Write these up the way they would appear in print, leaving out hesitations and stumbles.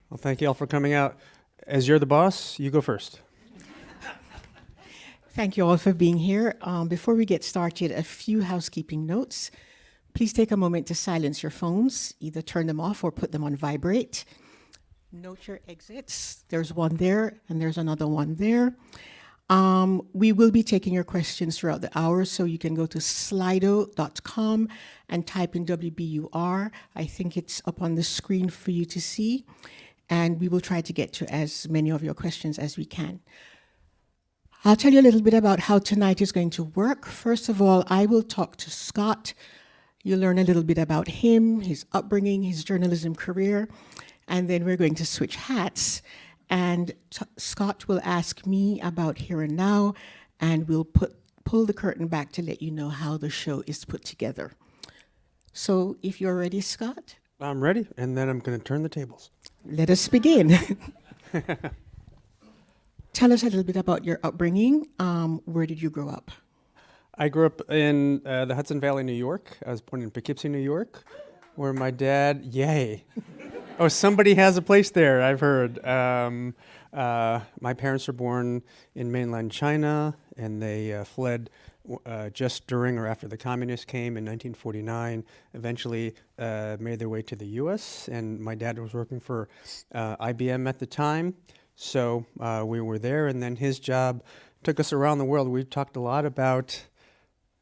Well, thank you all for coming out. As you're the boss, you go first. Thank you all for being here. Before we get started, a few housekeeping notes. Please take a moment to silence your phones, either turn them off or put them on vibrate. Note your exits. There's one there and there's another one there. We will be taking your questions throughout the hour, so you can go to slido.com and type in WBUR. I think it's up on the screen for you to see, and we will try to get to as many of your questions as we can. I'll tell you a little bit about how tonight is going to work. First of all, I will talk to Scott. You'll learn a little bit about him, his upbringing, his journalism career, and then we're going to switch hats. And Scott will ask me about Here and Now, and we'll pull the curtain back to let you know how the show is put together. So if you're ready, Scott? I'm ready, and then I'm going to turn the tables. Let us begin. Tell us a little bit about your upbringing. Where did you grow up? I grew up in the Hudson Valley, New York. I was born in Poughkeepsie, New York, where my dad, yay. Oh, somebody has a place there, I've heard. My parents were born in mainland China, and they fled just during or after the communists came in 1949, eventually made their way to the U.S., and my dad was working for IBM at the time, so we were there, and then his job took us around the world. We talked a lot about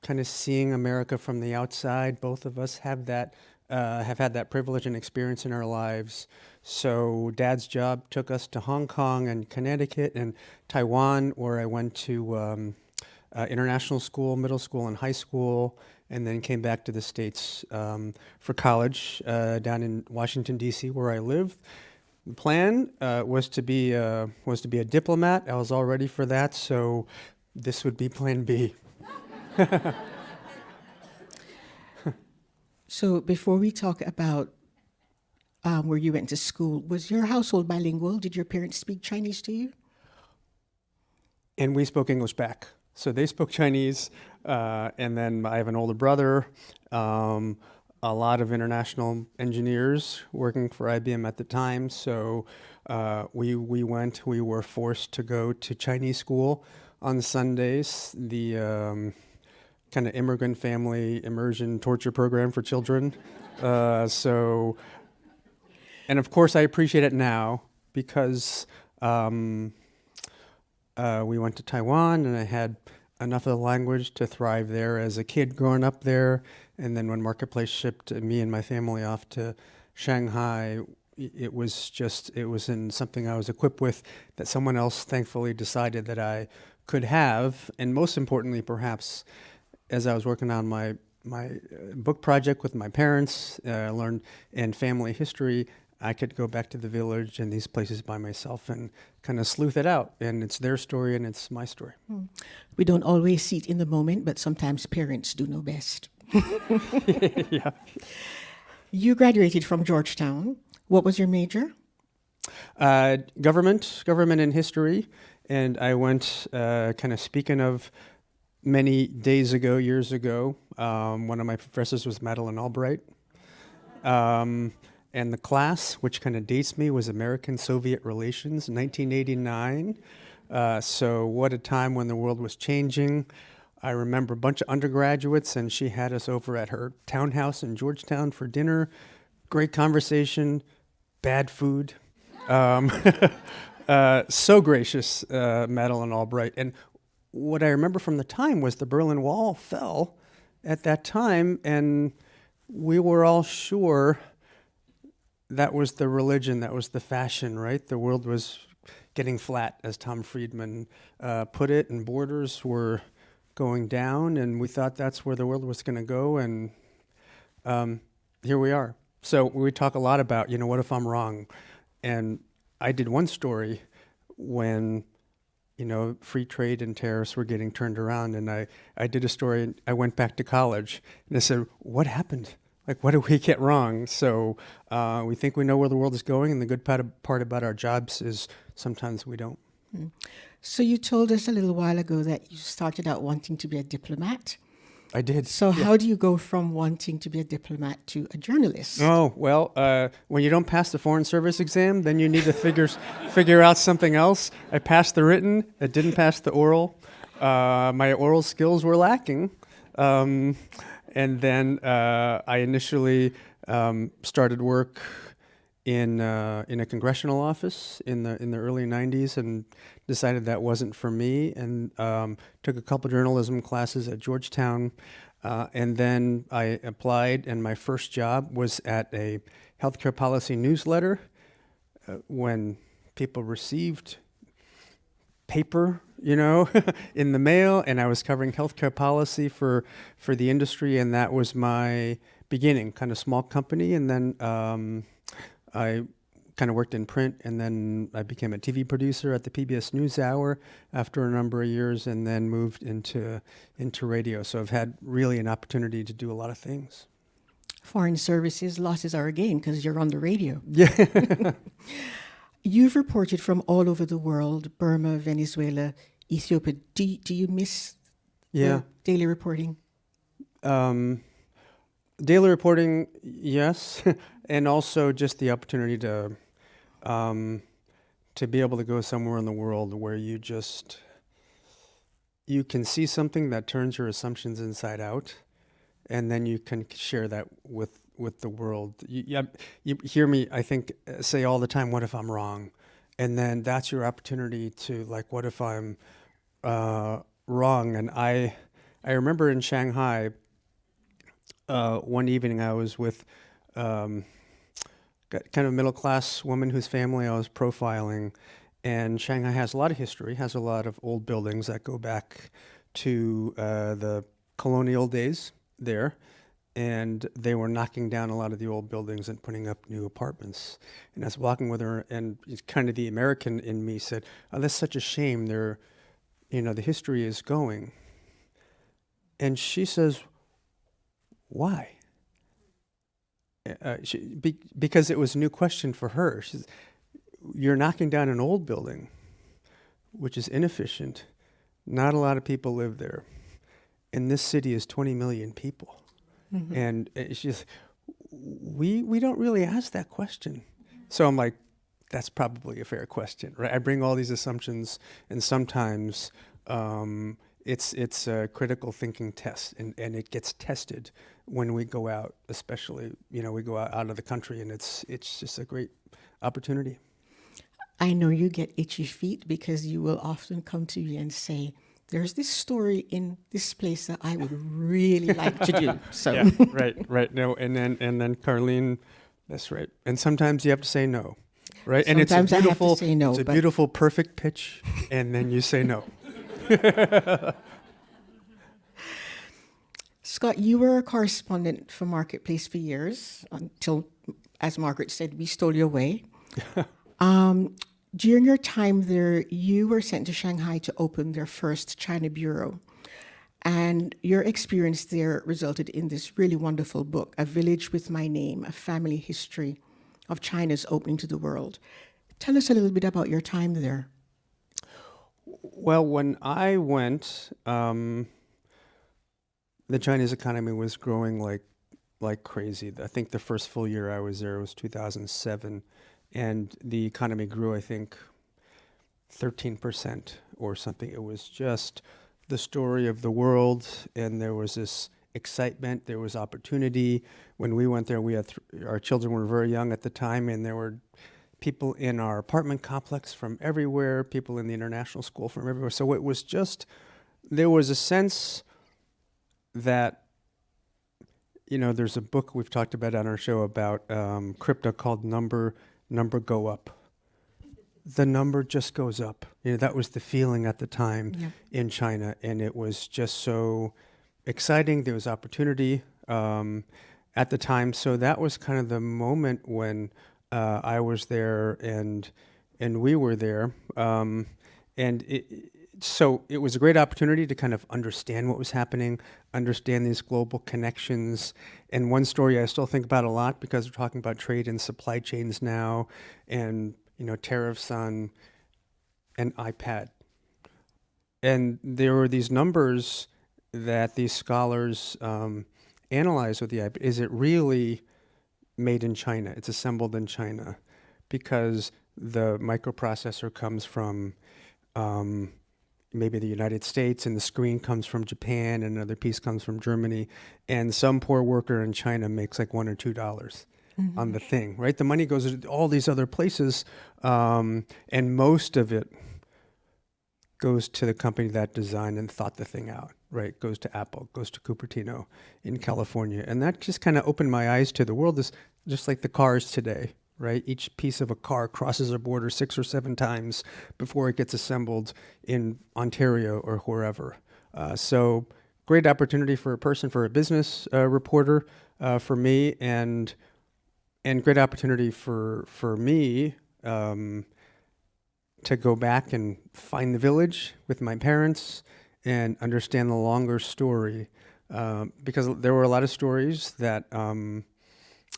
kind of seeing America from the outside. Both of us have had that privilege and experience in our lives. So Dad's job took us to Hong Kong and Connecticut and Taiwan, where I went to international school, middle school, and high school, and then came back to the States for college down in Washington, D.C., where I lived. The plan was to be a diplomat. I was all ready for that, so this would be Plan B. So before we talk about where you went to school, was your household bilingual? Did your parents speak Chinese to you? And we spoke English back. So they spoke Chinese, and then I have an older brother, a lot of international engineers working for IBM at the time. So we were forced to go to Chinese school on Sundays. The kind of immigrant family immersion torture program for children. And of course I appreciate it now because we went to Taiwan and I had enough of the language to thrive there as a kid growing up there. And then when Marketplace shipped me and my family off to Shanghai, it was in something I was equipped with that someone else thankfully decided that I could have. And most importantly, perhaps, as I was working on my book project with my parents, learned in family history, I could go back to the village and these places by myself and kind of sleuth it out. And it's their story and it's my story. We don't always see it in the moment, but sometimes parents do know best. Yeah. You graduated from Georgetown. What was your major? Government and history. And I went, kind of speaking of many years ago, one of my professors was Madeleine Albright. And the class, which kind of dates me, was American-Soviet relations, 1989. So what a time when the world was changing. I remember a bunch of undergraduates, and she had us over at her townhouse in Georgetown for dinner. Great conversation, bad food. So gracious, Madeleine Albright. And what I remember from the time was the Berlin Wall fell at that time, and we were all sure that was the religion, that was the fashion, right? The world was getting flat, as Tom Friedman put it, and borders were going down, and we thought that's where the world was going to go, and here we are. So we talk a lot about, what if I'm wrong? And I did one story when free trade and tariffs were getting turned around. And I did a story, I went back to college, and I said, what happened? Like, what did we get wrong? So we think we know where the world is going, and the good part about our jobs is sometimes we don't. So you told us a little while ago that you started out wanting to be a diplomat. I did. So how do you go from wanting to be a diplomat to a journalist? Oh, well, when you don't pass the Foreign Service exam, then you need to figure out something else. I passed the written. I didn't pass the oral. My oral skills were lacking. And then I initially started work in a congressional office in the early 90s and decided that wasn't for me, and took a couple journalism classes at Georgetown. And then I applied, and my first job was at a healthcare policy newsletter when people received paper, in the mail, and I was covering healthcare policy for the industry, and that was my beginning, kind of small company. And then I kind of worked in print, and then I became a TV producer at the PBS NewsHour after a number of years, and then moved into radio. So I've had really an opportunity to do a lot of things. Foreign services, losses are a gain because you're on the radio. Yeah. You've reported from all over the world, Burma, Venezuela, Ethiopia. Do you miss Yeah. the daily reporting? Daily reporting, yes, and also just the opportunity to be able to go somewhere in the world where you can see something that turns your assumptions inside out, and then you can share that with the world. You hear me, I think, say all the time, what if I'm wrong? And then that's your opportunity to, like, what if I'm wrong? And I remember in Shanghai, one evening I was with kind of a middle-class woman whose family I was profiling, and Shanghai has a lot of history, has a lot of old buildings that go back to the colonial days there, and they were knocking down a lot of the old buildings and putting up new apartments. And I was walking with her, and kind of the American in me said, "Oh, that's such a shame. The history is going." And she says, "Why?" Because it was a new question for her. She says, "You're knocking down an old building, which is inefficient. Not a lot of people live there. And this city is 20 million people." Mm-hmm. And she says, we don't really ask that question. So I'm like, that's probably a fair question, right? I bring all these assumptions, and sometimes it's a critical thinking test, and it gets tested when we go out, especially, we go out of the country, and it's just a great opportunity. I know you get itchy feet because you will often come to me and say, there's this story in this place that I would really like to do. So yeah, right. No, and then Carline, that's right. And sometimes you have to say no, right? Sometimes and it's a beautiful, I have to say no. It's a beautiful, perfect pitch, and then you say no. Scott, you were a correspondent for Marketplace for years until, as Margaret said, we stole you away. During your time there, you were sent to Shanghai to open their first China bureau. And your experience there resulted in this really wonderful book, A Village with My Name, A Family History of China's Opening to the World. Tell us a little bit about your time there. Well, when I went, the Chinese economy was growing like crazy. I think the first full year I was there was 2007. And the economy grew, I think, 13% or something. It was just the story of the world, and there was this excitement, there was opportunity. When we went there, we had our children were very young at the time, and there were people in our apartment complex from everywhere, people in the international school from everywhere. So it was just, there was a sense that, there's a book we've talked about on our show about crypto called Number Go Up. The number just goes up. That was the feeling at the time in China, and it was just so exciting. There was opportunity at the time. So that was kind of the moment when I was there and we were there. So it was a great opportunity to kind of understand what was happening, understand these global connections. And one story I still think about a lot, because we're talking about trade and supply chains now, and tariffs on an iPad. And there were these numbers that these scholars analyze with the IP, is it really made in China? It's assembled in China because the microprocessor comes from maybe the United States, and the screen comes from Japan, and another piece comes from Germany, and some poor worker in China makes like $1 or $2 on the thing, right? The money goes to all these other places, and most of it goes to the company that designed and thought the thing out, right? Goes to Apple, goes to Cupertino in California. And that just kind of opened my eyes to the world is just like the cars today, right? Each piece of a car crosses a border 6 or 7 times before it gets assembled in Ontario or wherever. So great opportunity for a person, for a business reporter, for me, and great opportunity for me to go back and find the village with my parents and understand the longer story, because there were a lot of stories that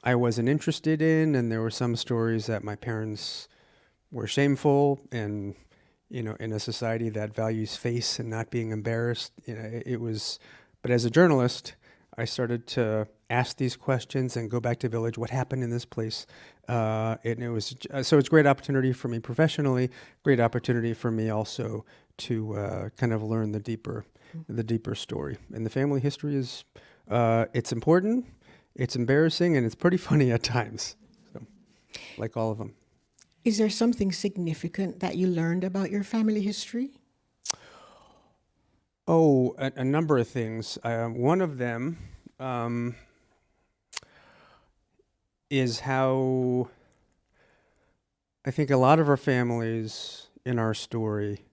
I wasn't interested in, and there were some stories that my parents were shameful, and in a society that values face and not being embarrassed, it was. But as a journalist, I started to ask these questions and go back to village. What happened in this place? And it was so it's a great opportunity for me professionally. Great opportunity for me also to kind of learn the deeper story. And the family history is it's important, it's embarrassing, and it's pretty funny at times. So, like all of them. Is there something significant that you learned about your family history? Oh, a number of things. One of them is how I think a lot of our families in our story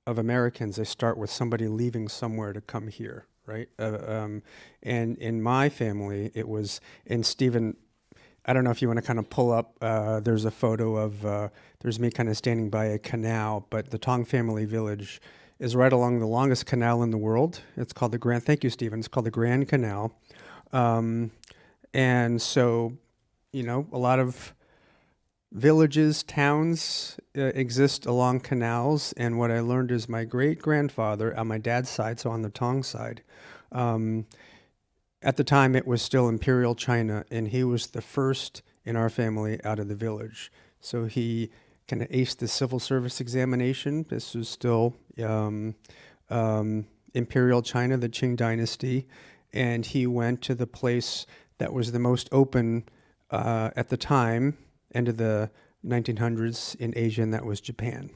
of Americans, they start with somebody leaving somewhere to come here, right? And in my family, it was, and Stephen, I don't know if you want to kind of pull up, there's a photo of, there's me kind of standing by a canal, but the Tong family village is right along the longest canal in the world. It's called the Grand, thank you, Stephen, it's called the Grand Canal. And so, a lot of villages, towns exist along canals. And what I learned is my great-grandfather on my dad's side, so on the Tong side, at the time it was still Imperial China, and he was the first in our family out of the village. So he kind of aced the civil service examination. This was still Imperial China, the Qing dynasty. And he went to the place that was the most open at the time, end of the 1900s in Asia, and that was Japan.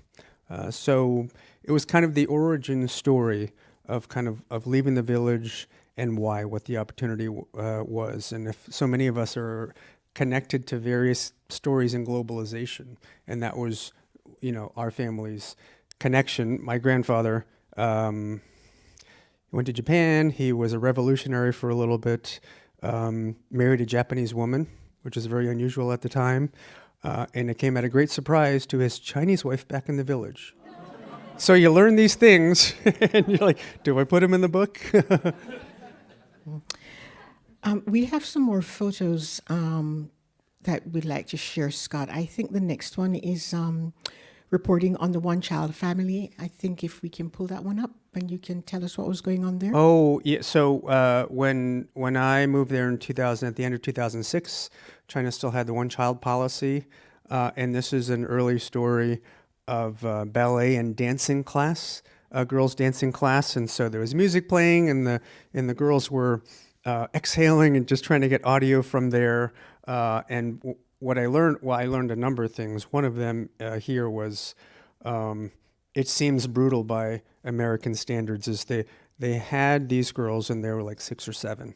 So it was kind of the origin story of of leaving the village and why, what the opportunity was. And if so many of us are connected to various stories in globalization, and that was, our family's connection. My grandfather went to Japan. He was a revolutionary for a little bit, married a Japanese woman, which is very unusual at the time. And it came at a great surprise to his Chinese wife back in the village. So you learn these things, and you're like, do I put them in the book? We have some more photos that we'd like to share, Scott. I think the next one is reporting on the one-child family. I think if we can pull that one up, and you can tell us what was going on there. Oh, yeah. So when I moved there in 2000, at the end of 2006, China still had the one-child policy, and this is an early story of ballet and dancing class, girls' dancing class, and so there was music playing, and the girls were exhaling and just trying to get audio from there. And what I learned, I learned a number of things. One of them here was, it seems brutal by American standards, is they had these girls, and they were like 6 or 7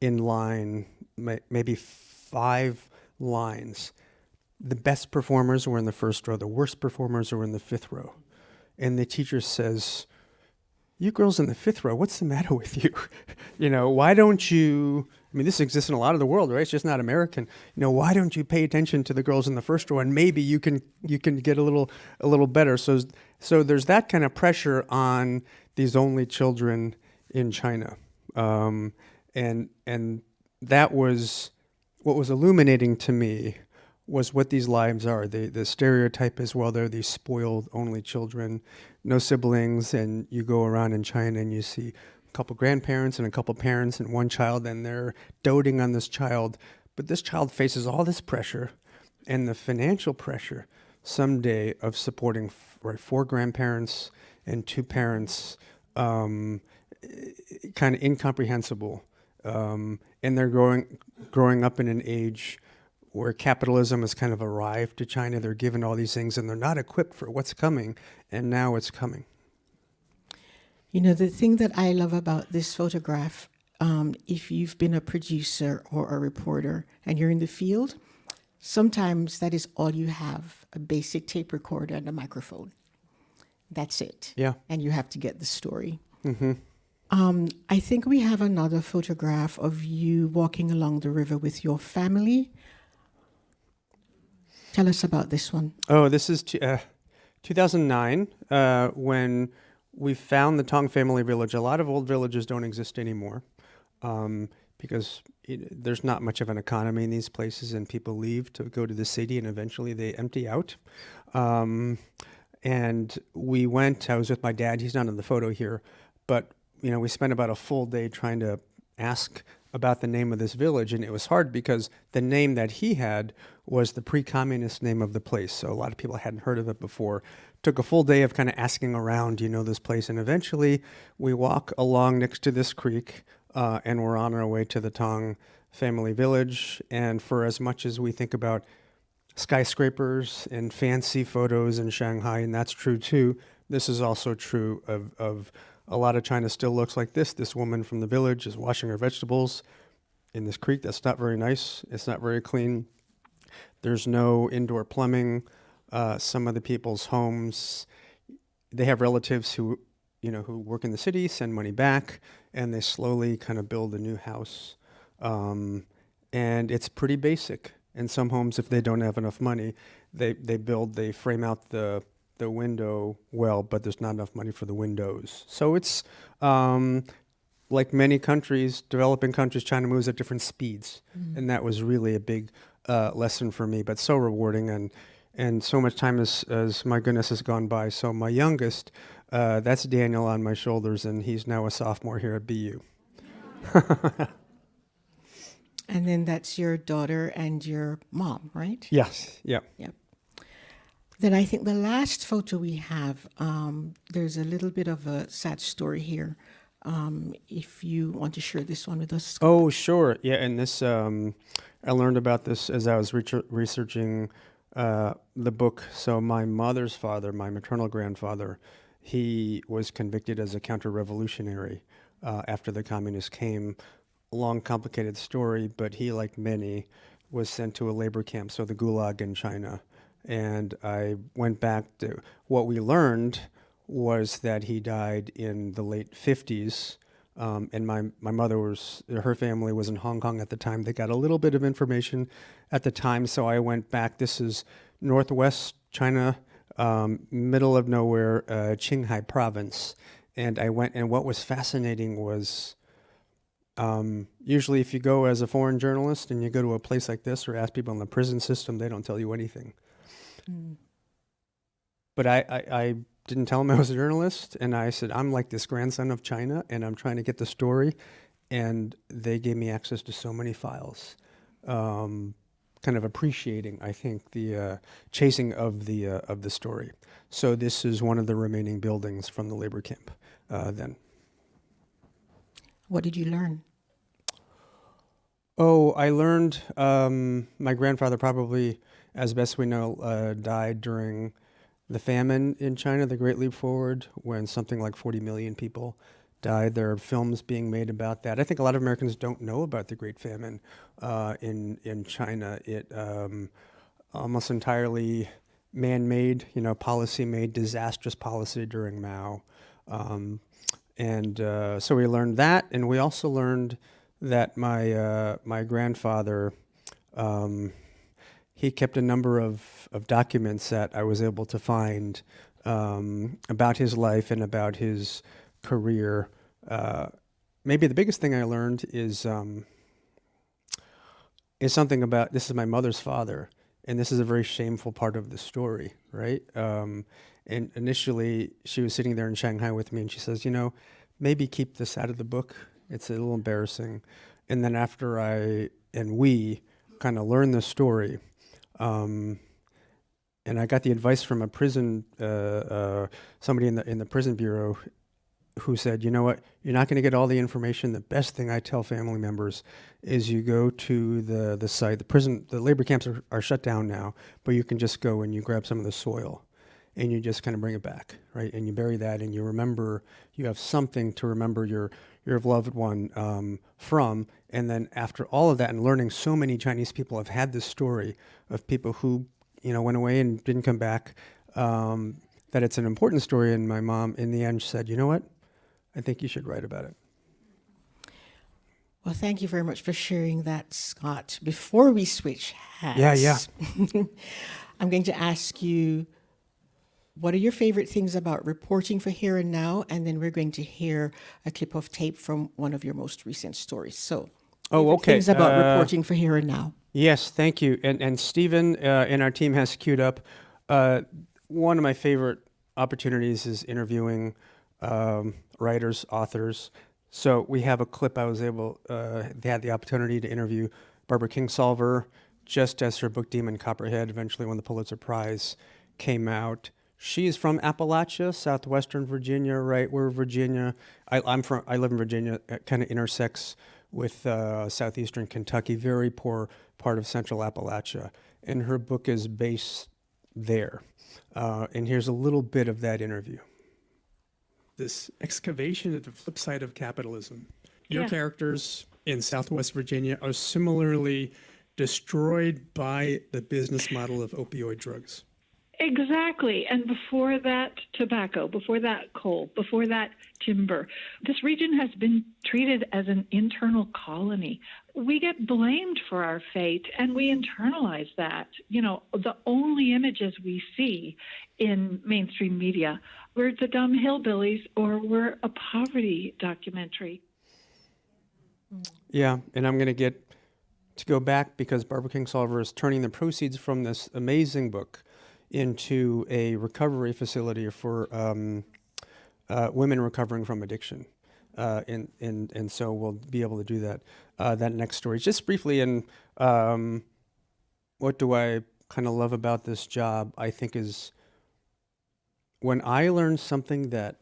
in line, maybe 5 lines. The best performers were in the first row. The worst performers were in the 5th row. And the teacher says, "You girls in the 5th row, what's the matter with you? Why don't you," I mean, this exists in a lot of the world, right? It's just not American. Why don't you pay attention to the girls in the first row, and maybe you can get a little better. So there's that kind of pressure on these only children in China. And that was what was illuminating to me, was what these lives are. The stereotype is, well, they're these spoiled only children, no siblings, and you go around in China and you see a couple grandparents and a couple parents and one child, and they're doting on this child. But this child faces all this pressure and the financial pressure someday of supporting four grandparents and two parents, kind of incomprehensible. And they're growing up in an age where capitalism has kind of arrived to China. They're given all these things and they're not equipped for what's coming, and now it's coming. You know, the thing that I love about this photograph, if you've been a producer or a reporter and you're in the field, sometimes that is all you have, a basic tape recorder and a microphone. That's it. Yeah. And you have to get the story. Mm-hmm. I think we have another photograph of you walking along the river with your family. Tell us about this one. Oh, this is 2009 when we found the Tong family village. A lot of old villages don't exist anymore because there's not much of an economy in these places, and people leave to go to the city, and eventually they empty out. And we went. I was with my dad. He's not in the photo here, but we spent about a full day trying to ask about the name of this village, and it was hard because the name that he had was the pre-communist name of the place, so a lot of people hadn't heard of it before. Took a full day of kind of asking around, this place, and eventually we walk along next to this creek, and we're on our way to the Tong family village. And for as much as we think about skyscrapers and fancy photos in Shanghai, and that's true too, this is also true of a lot of China still looks like this. This woman from the village is washing her vegetables in this creek. That's not very nice. It's not very clean. There's no indoor plumbing. Some of the people's homes, they have relatives who work in the city, send money back, and they slowly kind of build a new house. And it's pretty basic. In some homes, if they don't have enough money, they frame out the window well, but there's not enough money for the windows. So it's like many countries, developing countries, China moves at different speeds. Mm-hmm. And that was really a big lesson for me, but so rewarding. And so much time as my goodness has gone by. So my youngest, that's Daniel on my shoulders, and he's now a sophomore here at BU. And then that's your daughter and your mom, right? Yes, yeah. Yep. Then I think the last photo we have, there's a little bit of a sad story here. If you want to share this one with us. Scott. Oh, sure. Yeah, and this, I learned about this as I was researching the book. So my mother's father, my maternal grandfather, he was convicted as a counter-revolutionary after the communists came. A long, complicated story, but he, like many, was sent to a labor camp, so the Gulag in China. And I went back to what we learned was that he died in the late 50s. And my mother her family was in Hong Kong at the time. They got a little bit of information at the time. So I went back. This is northwest China, middle of nowhere, Qinghai province. And I went, and what was fascinating was usually if you go as a foreign journalist and you go to a place like this or ask people in the prison system, they don't tell you anything. But I didn't tell him I was a journalist, and I said, I'm like this grandson of China, and I'm trying to get the story. And they gave me access to so many files, kind of appreciating, I think, the chasing of the story. So this is one of the remaining buildings from the labor camp then. What did you learn? Oh, I learned my grandfather probably, as best we know, died during the famine in China, the Great Leap Forward, when something like 40 million people died. There are films being made about that. I think a lot of Americans don't know about the Great Famine in China. It almost entirely man-made, policy-made, disastrous policy during Mao. So we learned that, and we also learned that my grandfather, he kept a number of documents that I was able to find about his life and about his career. Maybe the biggest thing I learned is something about, this is my mother's father, and this is a very shameful part of the story, right? And initially, she was sitting there in Shanghai with me, and she says, maybe keep this out of the book. It's a little embarrassing. And then after we kind of learned the story, and I got the advice from a prison, somebody in the prison bureau, who said, you know what, you're not going to get all the information. The best thing I tell family members is you go to the site. The labor camps are shut down now, but you can just go and you grab some of the soil and you just kind of bring it back, right? And you bury that and you remember, you have something to remember your loved one from. And then after all of that and learning, so many Chinese people have had this story of people who, went away and didn't come back, that it's an important story. And my mom, in the end, said, you know what? I think you should write about it. Well, thank you very much for sharing that, Scott. Before we switch hats, Yeah. I'm going to ask you, what are your favorite things about reporting for Here and Now? And then we're going to hear a clip of tape from one of your most recent stories. So, okay. Things about reporting for Here and Now. Yes, thank you. And Stephen in our team has queued up. One of my favorite opportunities is interviewing writers, authors. So we have a clip. They had the opportunity to interview Barbara Kingsolver just as her book Demon Copperhead eventually won the Pulitzer Prize, came out. She's from Appalachia, southwestern Virginia, right where Virginia. I live in Virginia. It kind of intersects with southeastern Kentucky, very poor part of central Appalachia, and her book is based there. And here's a little bit of that interview. This excavation at the flip side of capitalism. Your characters in Southwest Virginia are similarly destroyed by the business model of opioid drugs. Exactly. And before that, tobacco, before that, coal, before that, timber. This region has been treated as an internal colony. We get blamed for our fate, and we internalize that. The only images we see in mainstream media, we're the dumb hillbillies or we're a poverty documentary. Yeah, and I'm going to go back because Barbara Kingsolver is turning the proceeds from this amazing book into a recovery facility for women recovering from addiction. And so we'll be able to do that. That next story. Just briefly, and what do I kind of love about this job, I think, is when I learn something that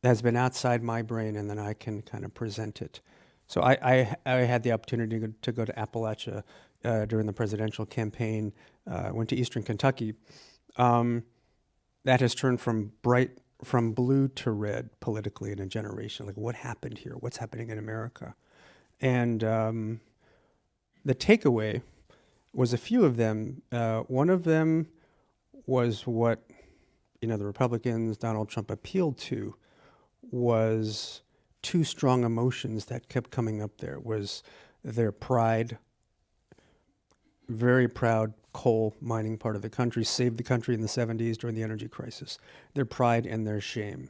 has been outside my brain and then I can kind of present it. So I had the opportunity to go to Appalachia during the presidential campaign. Went to Eastern Kentucky. That has turned from blue to red politically in a generation. Like, what happened here? What's happening in America? And the takeaway was a few of them. One of them was what the Republicans, Donald Trump, appealed to was two strong emotions that kept coming up. There was their pride, very proud coal mining part of the country, saved the country in the 70s during the energy crisis, their pride and their shame.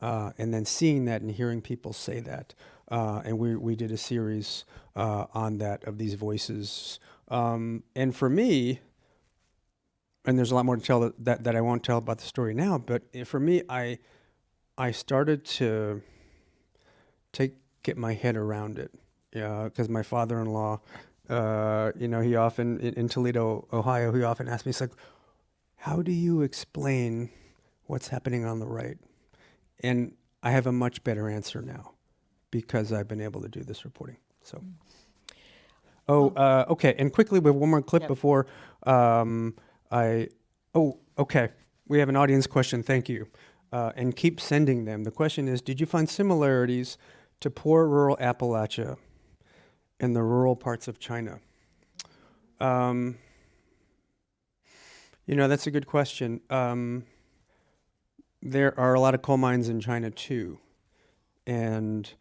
And then seeing that and hearing people say that. And we did a series on that, of these voices. And for me, and there's a lot more to tell that I won't tell about the story now, but for me, I started to get my head around it, because my father-in-law, he often, in Toledo, Ohio, he often asked me, he's like, how do you explain what's happening on the right? And I have a much better answer now because I've been able to do this reporting. So, okay. And quickly, we have one more clip before okay. We have an audience question. Thank you. And keep sending them. The question is, did you find similarities to poor rural Appalachia in the rural parts of China? That's a good question. There are a lot of coal mines in China too, and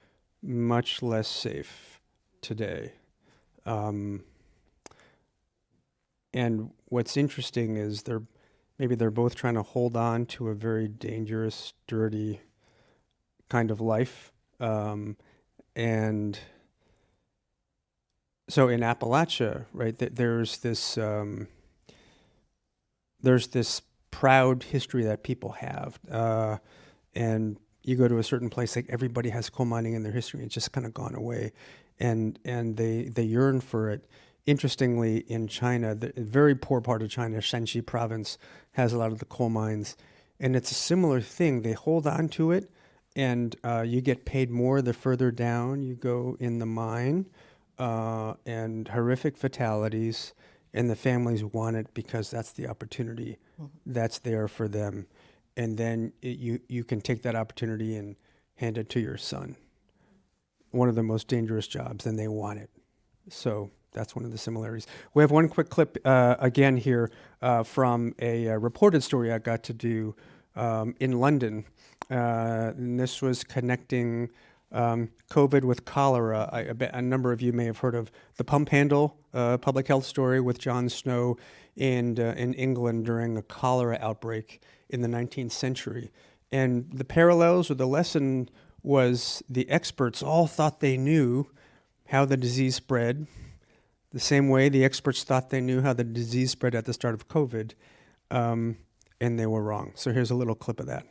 much less safe today. And what's interesting is they're both trying to hold on to a very dangerous, dirty kind of life. And so in Appalachia, right, there's this proud history that people have, and you go to a certain place, like everybody has coal mining in their history. It's just kind of gone away, and they yearn for it. Interestingly, in China, the very poor part of China, Shanxi province, has a lot of the coal mines, and it's a similar thing. They hold on to it, and you get paid more the further down you go in the mine, and horrific fatalities, and the families want it because that's the opportunity that's there for them, and then you can take that opportunity and hand it to your son. One of the most dangerous jobs, and they want it. So that's one of the similarities. We have one quick clip again here from a reported story I got to do in London. And this was connecting COVID with cholera. I bet a number of you may have heard of the pump handle public health story with John Snow in England during a cholera outbreak in the 19th century. And the parallels or the lesson was the experts all thought they knew how the disease spread, the same way the experts thought they knew how the disease spread at the start of COVID, and they were wrong. So here's a little clip of that.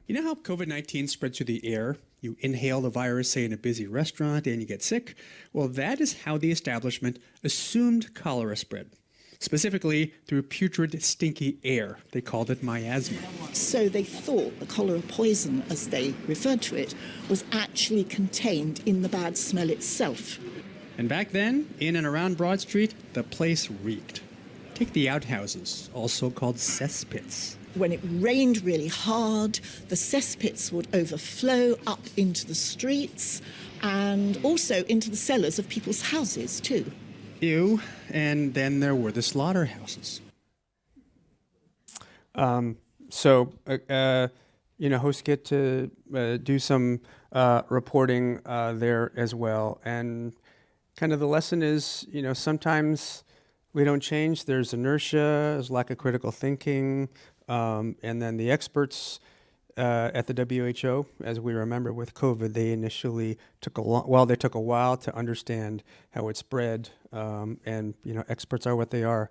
You know how COVID-19 spreads through the air? You inhale the virus, say, in a busy restaurant, and you get sick? Well, that is how the establishment assumed cholera spread. Specifically through putrid, stinky air. They called it miasma. So they thought the cholera poison, as they referred to it, was actually contained in the bad smell itself. And back then, in and around Broad Street, the place reeked. Take the outhouses, also called cesspits. When it rained really hard, the cesspits would overflow up into the streets and also into the cellars of people's houses too. Ew. And then there were the slaughterhouses. Hosts get to do some reporting there as well. And kind of the lesson is, sometimes we don't change. There's inertia, there's lack of critical thinking. And then the experts at the WHO, as we remember with COVID, they initially took a while to understand how it spread. And experts are what they are.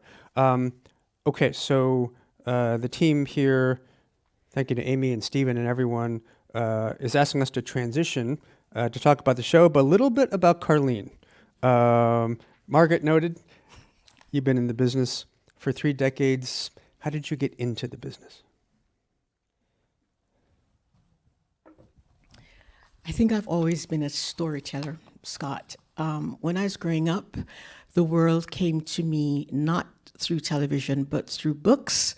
Okay, so the team here, thank you to Amy and Stephen and everyone, is asking us to transition to talk about the show, but a little bit about Carline. Margaret noted, you've been in the business for 3 decades. How did you get into the business? I think I've always been a storyteller, Scott. When I was growing up, the world came to me not through television, but through books,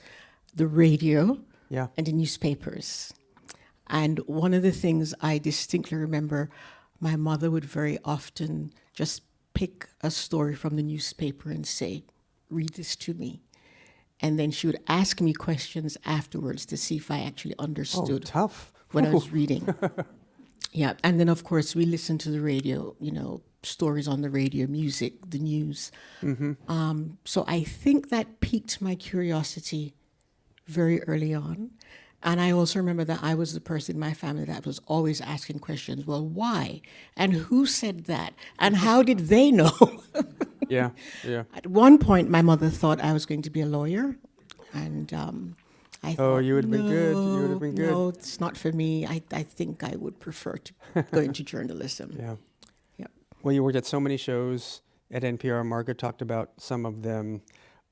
the radio, and the newspapers. And one of the things I distinctly remember, my mother would very often just pick a story from the newspaper and say, read this to me. And then she would ask me questions afterwards to see if I actually understood what I was reading. Yeah, and then of course we listened to the radio, stories on the radio, music, the news. Mm-hmm. So I think that piqued my curiosity very early on. And I also remember that I was the person in my family that was always asking questions. Well, why? And who said that? And how did they know? Yeah. At one point, my mother thought I was going to be a lawyer. And I thought, you would have been good. You would have been good. No, it's not for me. I think I would prefer to go into journalism. Yeah. Yep. Well, you worked at so many shows at NPR. Margaret talked about some of them.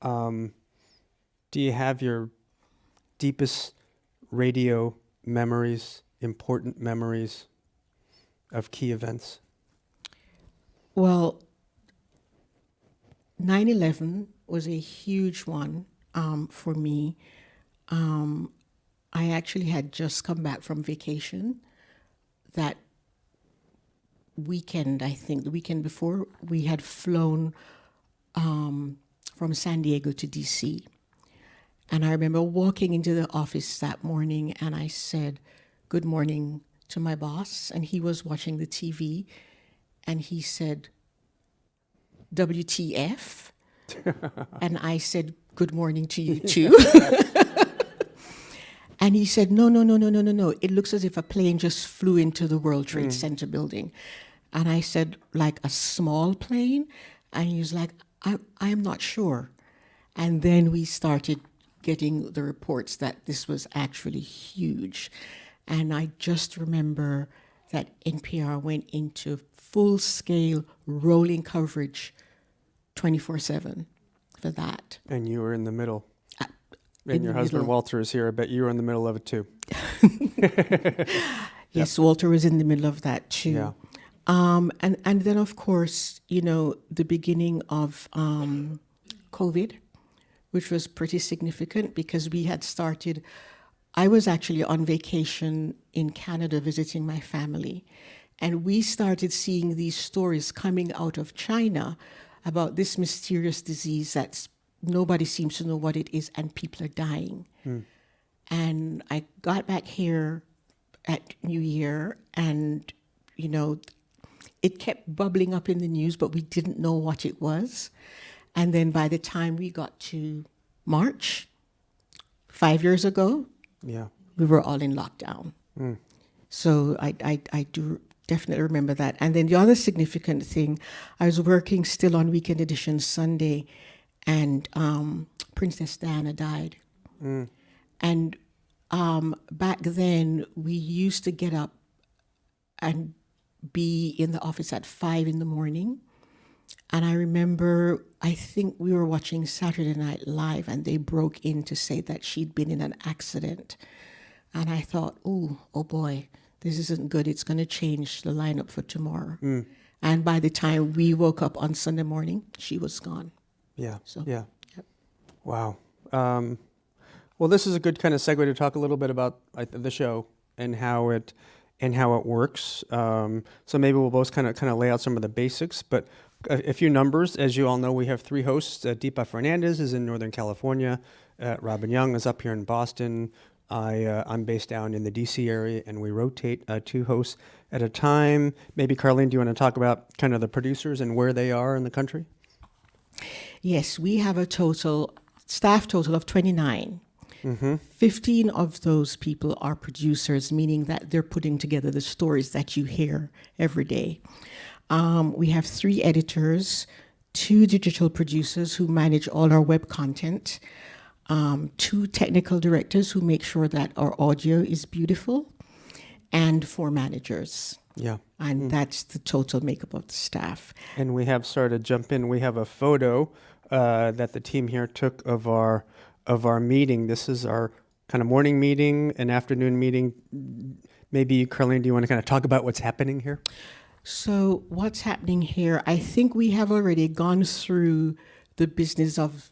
Do you have your deepest radio memories, important memories of key events? Well, 9/11 was a huge one for me. I actually had just come back from vacation. That weekend, I think, the weekend before, we had flown from San Diego to DC. And I remember walking into the office that morning and I said, good morning to my boss. And he was watching the TV and he said, WTF? And I said, good morning to you too. And he said, no. It looks as if a plane just flew into the World Trade Center building. And I said, like a small plane? And he was like, I'm not sure. And then we started getting the reports that this was actually huge. And I just remember that NPR went into full-scale rolling coverage 24/7 for that. And you were in the middle. in And your the husband middle. Walter is here. I bet you were in the middle of it too. Yes, Walter was in the middle of that too. Yeah. And then, of course, the beginning of COVID, which was pretty significant because we had started, I was actually on vacation in Canada visiting my family. And we started seeing these stories coming out of China about this mysterious disease that nobody seems to know what it is, and people are dying. And I got back here at New Year, and, it kept bubbling up in the news, but we didn't know what it was. And then by the time we got to March, 5 years ago, Yeah. we were all in lockdown. So I do definitely remember that. And then the other significant thing, I was working still on Weekend Edition Sunday, and Princess Diana died. And back then, we used to get up and be in the office at 5 a.m. And I remember, I think we were watching Saturday Night Live, and they broke in to say that she'd been in an accident. And I thought, oh boy, this isn't good. It's going to change the lineup for tomorrow. And by the time we woke up on Sunday morning, she was gone. Yeah. So, Yeah. yep. Wow. Well, this is a good kind of segue to talk a little bit about the show and how it works. So maybe we'll both kind of lay out some of the basics, but a few numbers. As you all know, we have three hosts. Deepa Fernandez is in Northern California. Robin Young is up here in Boston. I'm based down in the DC area, and we rotate two hosts at a time. Maybe Carline, do you want to talk about kind of the producers and where they are in the country? Yes, we have a staff total of 29. 15 of those people are producers, meaning that they're putting together the stories that you hear every day. We have 3 editors, 2 digital producers who manage all our web content, 2 technical directors who make sure that our audio is beautiful, and 4 managers. Yeah. And that's the total makeup of the staff. And we have, sorry to jump in, we have a photo that the team here took of our meeting. This is our kind of morning meeting and afternoon meeting. Maybe, Carline, do you want to kind of talk about what's happening here? So what's happening here, I think we have already gone through the business of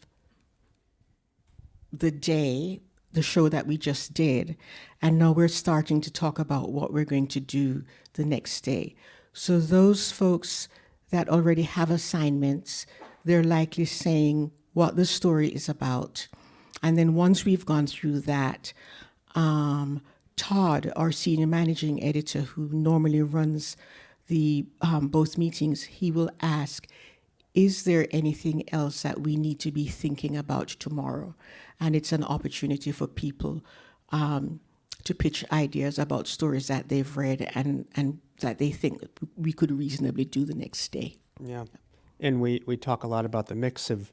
the day, the show that we just did, and now we're starting to talk about what we're going to do the next day. So those folks that already have assignments, they're likely saying what the story is about. And then once we've gone through that, Todd, our senior managing editor, who normally runs the both meetings, he will ask, is there anything else that we need to be thinking about tomorrow? And it's an opportunity for people to pitch ideas about stories that they've read and that they think we could reasonably do the next day. Yeah. And we talk a lot about the mix of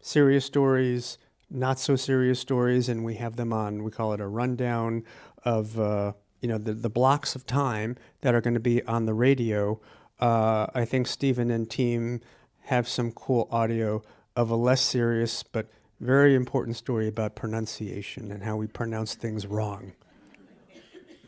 serious stories, not so serious stories, and we have them on, we call it a rundown of the blocks of time that are going to be on the radio. I think Stephen and team have some cool audio of a less serious but very important story about pronunciation and how we pronounce things wrong.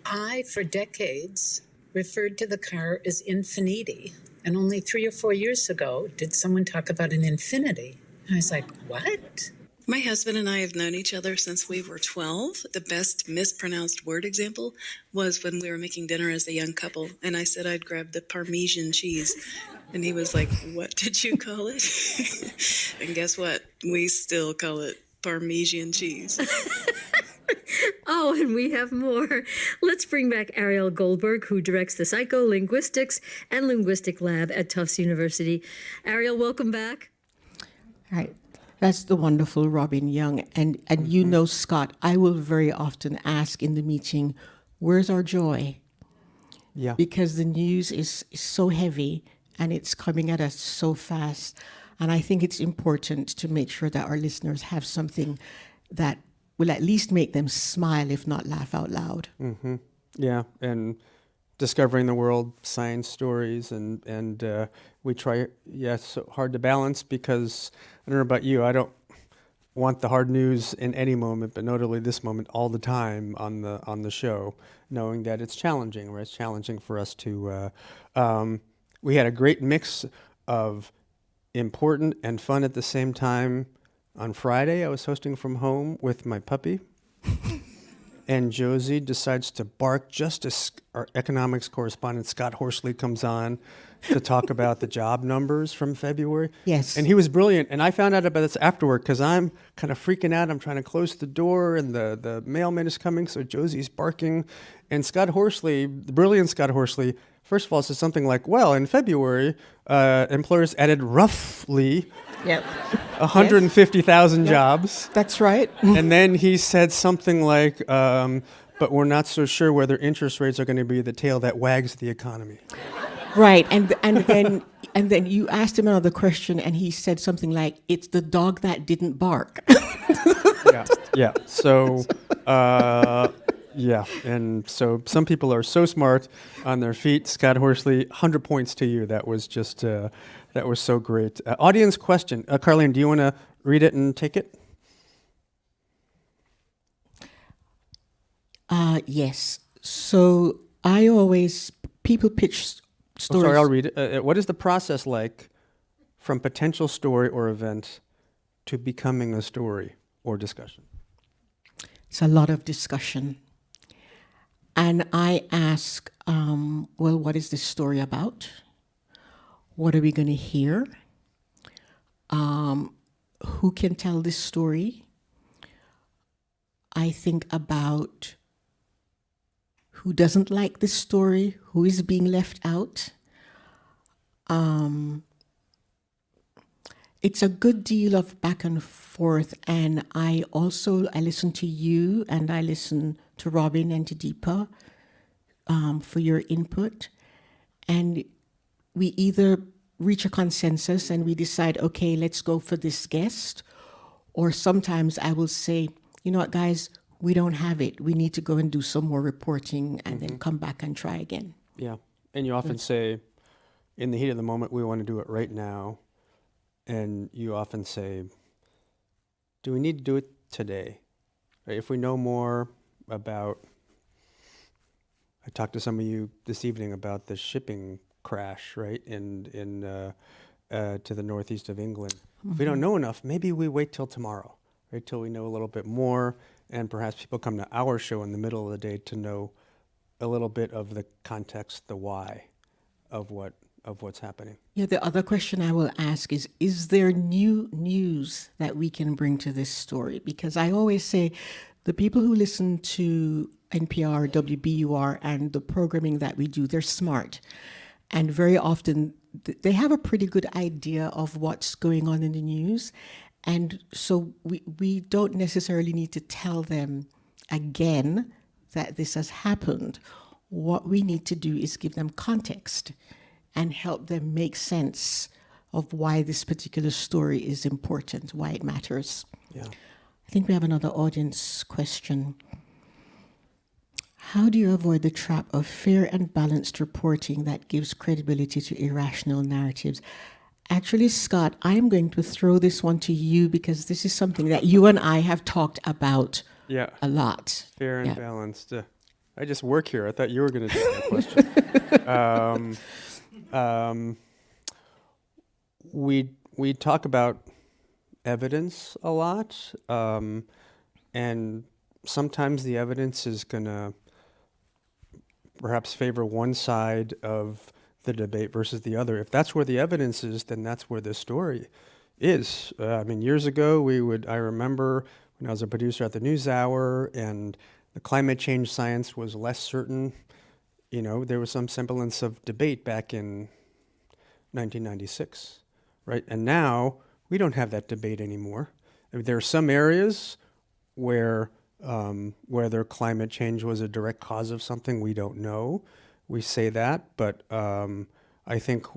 I, for decades, referred to the car as Infiniti. And only 3 or 4 years ago, did someone talk about an infinity? And I was like, what? My husband and I have known each other since we were 12. The best mispronounced word example was when we were making dinner as a young couple, and I said I'd grab the Parmesan cheese. And he was like, what did you call it? And guess what? We still call it Parmesan cheese. Oh, and we have more. Let's bring back Ariel Goldberg, who directs the Psycholinguistics and Linguistic Lab at Tufts University. Ariel, welcome back. All right. That's the wonderful Robin Young. And you know, Scott, I will very often ask in the meeting, where's our joy? Yeah. Because the news is so heavy and it's coming at us so fast. And I think it's important to make sure that our listeners have something that will at least make them smile, if not laugh out loud. Mm-hmm. Yeah, and discovering the world, science stories, and we try. Yeah, it's so hard to balance because I don't know about you. I don't want the hard news in any moment, but notably this moment all the time on the show, knowing that it's challenging. Right, it's challenging for us to. We had a great mix of important and fun at the same time. On Friday, I was hosting from home with my puppy. And Josie decides to bark just as our economics correspondent, Scott Horsley, comes on to talk about the job numbers from February. Yes. And he was brilliant. And I found out about this afterward because I'm kind of freaking out. I'm trying to close the door and the mailman is coming. So Josie's barking. And Scott Horsley, the brilliant Scott Horsley, first of all says something like, well, in February, employers added roughly 150,000 jobs. That's right. And then he said something like, but we're not so sure whether interest rates are going to be the tail that wags the economy. Right, and then you asked him another question, and he said something like, "It's the dog that didn't bark." Yeah. So, and so some people are so smart on their feet. Scott Horsley, 100 points to you. That was just that was so great. Audience question, Carline, do you want to read it and take it? Yes. So people pitch stories. Sorry, I'll read it. What is the process like from potential story or event to becoming a story or discussion? It's a lot of discussion. And I ask, well, what is this story about? What are we going to hear? Who can tell this story? I think about who doesn't like this story, who is being left out. It's a good deal of back and forth, and I listen to you, and I listen to Robin and to Deepa for your input, and we either reach a consensus and we decide, okay, let's go for this guest, or sometimes I will say, you know what, guys, we don't have it. We need to go and do some more reporting and then come back and try again. Yeah, and you often say, in the heat of the moment, we want to do it right now. And you often say, do we need to do it today? Right? If we know more about, I talked to some of you this evening about the shipping crash, right, to the northeast of England. If we don't know enough, maybe we wait till tomorrow, right, till we know a little bit more, and perhaps people come to our show in the middle of the day to know a little bit of the context, the why of what's happening. Yeah, the other question I will ask is there new news that we can bring to this story? Because I always say the people who listen to NPR, WBUR, and the programming that we do, they're smart. And very often they have a pretty good idea of what's going on in the news. And so we don't necessarily need to tell them again that this has happened. What we need to do is give them context and help them make sense of why this particular story is important, why it matters. Yeah. I think we have another audience question. How do you avoid the trap of fair and balanced reporting that gives credibility to irrational narratives? Actually, Scott, I'm going to throw this one to you because this is something that you and I have talked about a lot. Fair and balanced. I just work here. I thought you were going to take that question. We talk about evidence a lot, and sometimes the evidence is going to perhaps favor one side of the debate versus the other. If that's where the evidence is, then that's where the story is. Years ago, I remember when I was a producer at the NewsHour and the climate change science was less certain. There was some semblance of debate back in 1996, right? And now we don't have that debate anymore. There are some areas where whether climate change was a direct cause of something, we don't know. We say that, but I think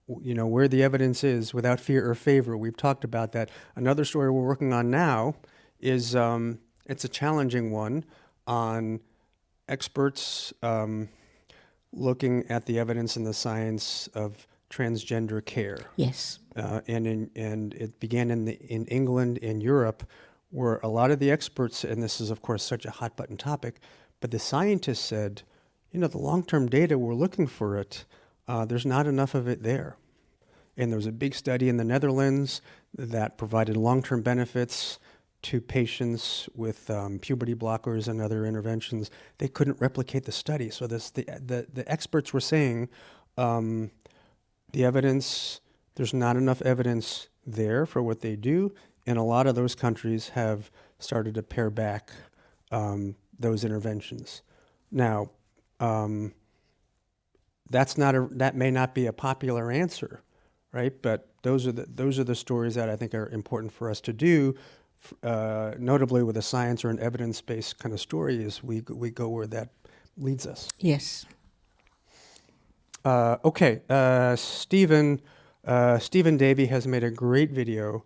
where the evidence is without fear or favor. We've talked about that. Another story we're working on now is it's a challenging one on experts looking at the evidence and the science of transgender care. Yes. And it began in England and Europe, where a lot of the experts, and this is of course such a hot button topic, but the scientists said, the long-term data, we're looking for it. There's not enough of it there. And there was a big study in the Netherlands that provided long-term benefits to patients with puberty blockers and other interventions. They couldn't replicate the study. So the experts were saying the evidence, there's not enough evidence there for what they do. And a lot of those countries have started to pare back those interventions. Now, that may not be a popular answer, right? But those are the stories that I think are important for us to do. Notably, with a science or an evidence-based kind of story, is we go where that leads us. Yes. Okay, Stephen Davey has made a great video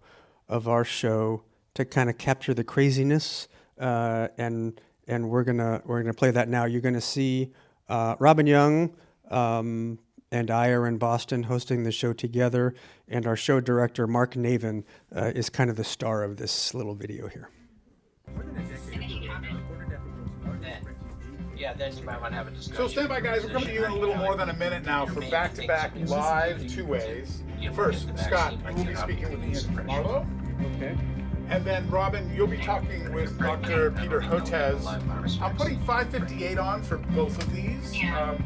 of our show to kind of capture the craziness, and we're gonna play that now. You're gonna see Robin Young and I are in Boston hosting the show together, and our show director Mark Navin is kind of the star of this little video here. Yeah, then you might want to have a discussion. So stand by, guys. We're coming to you in a little more than a minute now for back-to-back live two ways. First, Scott, you will be speaking with Ian Marlowe. Okay. And then, Robin, you'll be talking with Dr. Peter Hotez. I'm putting 5:58 on for both of these.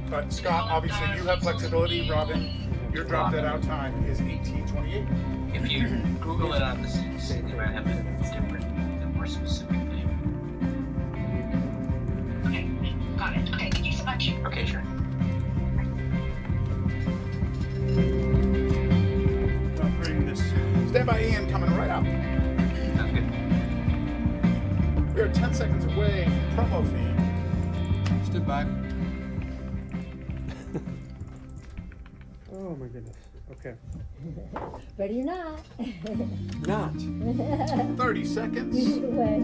But Scott, obviously, you have flexibility. Robin, your drop dead out time is 18:28. If you Google it on the CDC, you might have a different and more specific name. Okay, got it. Okay, thank you so much. Okay, sure. Stand by, Ian, coming right up. Sounds good. We are 10 seconds away from promo feed. Stood by. Oh my goodness. Okay. Ready or not? Not. 30 seconds. Either way.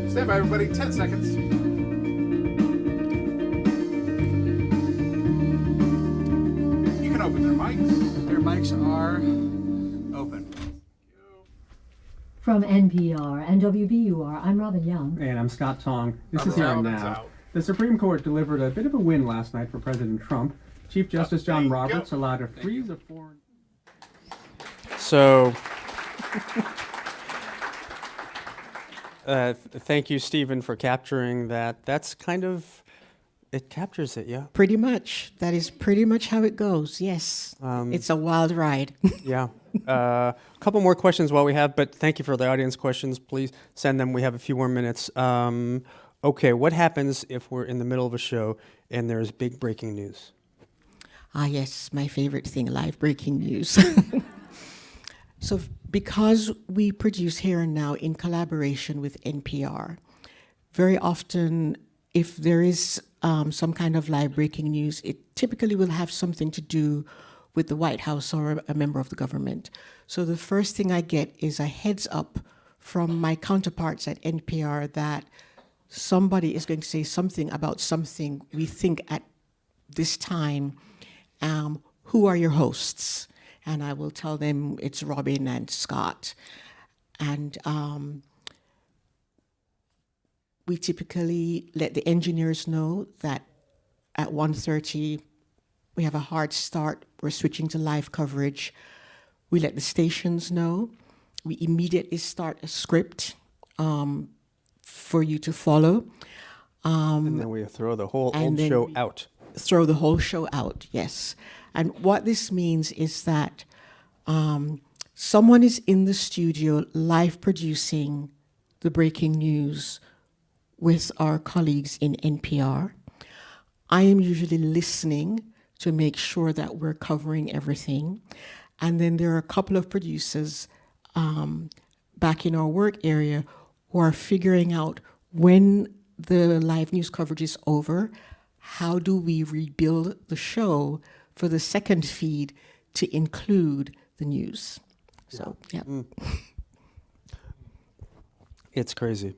Stand by, everybody. 10 seconds. You can open their mics. Their mics are open. From NPR and WBUR, I'm Robin Young. And I'm Scott Tong. This Robin is Here and Robin's Now. out. The Supreme Court delivered a bit of a win last night for President Trump. Chief Justice John Roberts allowed a freeze of foreign... So... thank you, Stephen, for capturing that. That's kind of, it captures it, yeah? Pretty much. That is pretty much how it goes, yes. It's a wild ride. Yeah. A couple more questions while we have, but thank you for the audience questions. Please send them. We have a few more minutes. Okay, what happens if we're in the middle of a show and there's big breaking news? Ah, yes, my favorite thing, live breaking news. So because we produce Here and Now in collaboration with NPR, very often if there is some kind of live breaking news, it typically will have something to do with the White House or a member of the government. So the first thing I get is a heads up from my counterparts at NPR that somebody is going to say something about something we think at this time. Who are your hosts? And I will tell them it's Robin and Scott. And we typically let the engineers know that at 1:30 we have a hard start. We're switching to live coverage. We let the stations know. We immediately start a script for you to follow. And then we throw the whole old show out. Throw the whole show out, yes. And what this means is that someone is in the studio live producing the breaking news with our colleagues in NPR. I am usually listening to make sure that we're covering everything. And then there are a couple of producers back in our work area who are figuring out when the live news coverage is over, how do we rebuild the show for the second feed to include the news? So, yeah. It's crazy.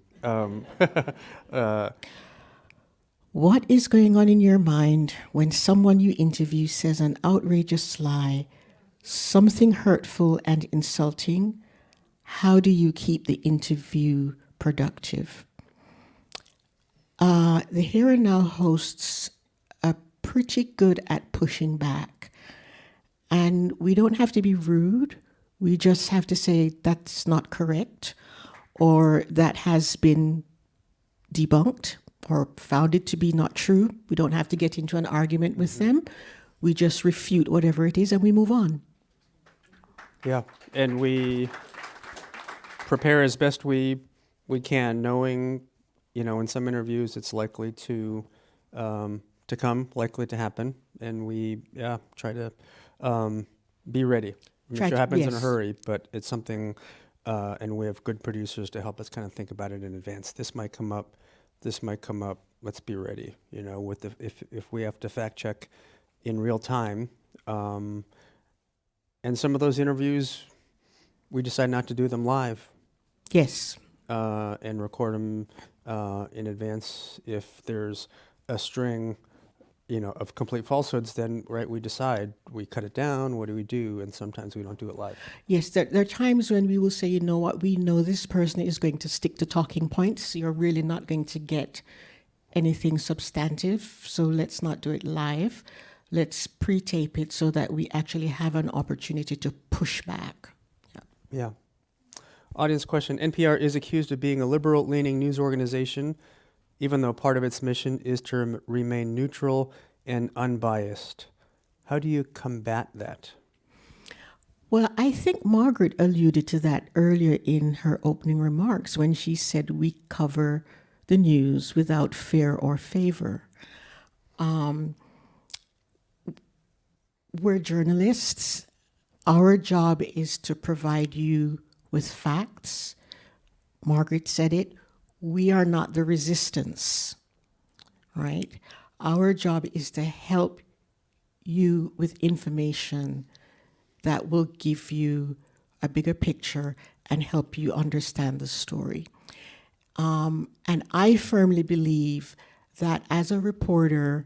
What is going on in your mind when someone you interview says an outrageous lie, something hurtful and insulting? How do you keep the interview productive? The Here and Now hosts are pretty good at pushing back. And we don't have to be rude. We just have to say that's not correct, or that has been debunked or found it to be not true. We don't have to get into an argument with them. We just refute whatever it is and we move on. Yeah, and we prepare as best we can, knowing, in some interviews it's likely to come, likely to happen, and we try to be ready. I'm not sure it happens in a hurry, but it's something, and we have good producers to help us kind of think about it in advance. This might come up. Let's be ready. With if we have to fact check in real time, and some of those interviews, we decide not to do them live. Yes. And record them in advance. If there's a string, of complete falsehoods, then we decide, we cut it down. What do we do? And sometimes we don't do it live. Yes, there are times when we will say, you know what, we know this person is going to stick to talking points. You're really not going to get anything substantive, so let's not do it live. Let's pre-tape it so that we actually have an opportunity to push back. Yeah. Audience question. NPR is accused of being a liberal-leaning news organization, even though part of its mission is to remain neutral and unbiased. How do you combat that? Well, I think Margaret alluded to that earlier in her opening remarks when she said we cover the news without fear or favor. We're journalists. Our job is to provide you with facts. Margaret said it. We are not the resistance, right? Our job is to help you with information that will give you a bigger picture and help you understand the story. And I firmly believe that as a reporter,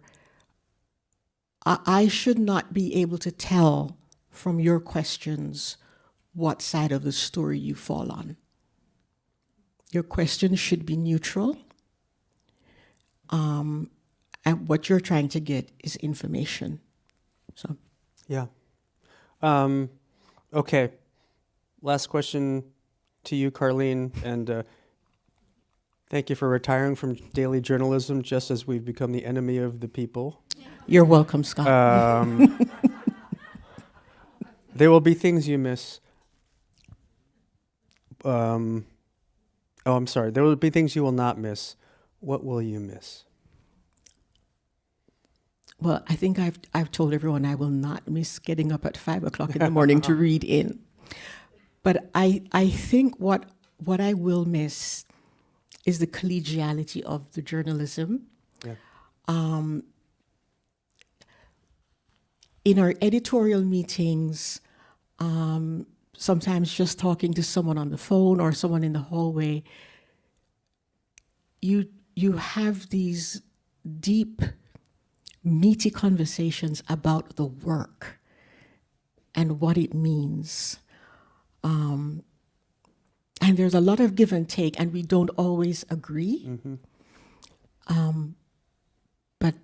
I should not be able to tell from your questions what side of the story you fall on. Your questions should be neutral, and what you're trying to get is information. So, yeah. Okay. Last question to you, Carline, and thank you for retiring from daily journalism just as we've become the enemy of the people. You're welcome, Scott. There will be things you miss. I'm sorry. There will be things you will not miss. What will you miss? Well, I think I've told everyone I will not miss getting up at 5 o'clock in the morning to read in. But I think what I will miss is the collegiality of the journalism. Yeah. In our editorial meetings, sometimes just talking to someone on the phone or someone in the hallway, you have these deep, meaty conversations about the work and what it means. And there's a lot of give and take, and we don't always agree. Mm-hmm. But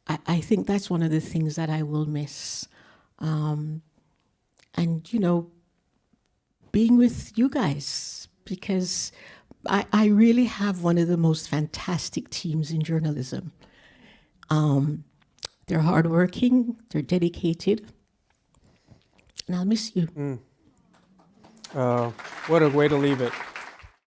I think that's one of the things that I will miss. And, being with you guys, because I really have one of the most fantastic teams in journalism. They're hardworking, they're dedicated, and I'll miss you. What a way to leave it.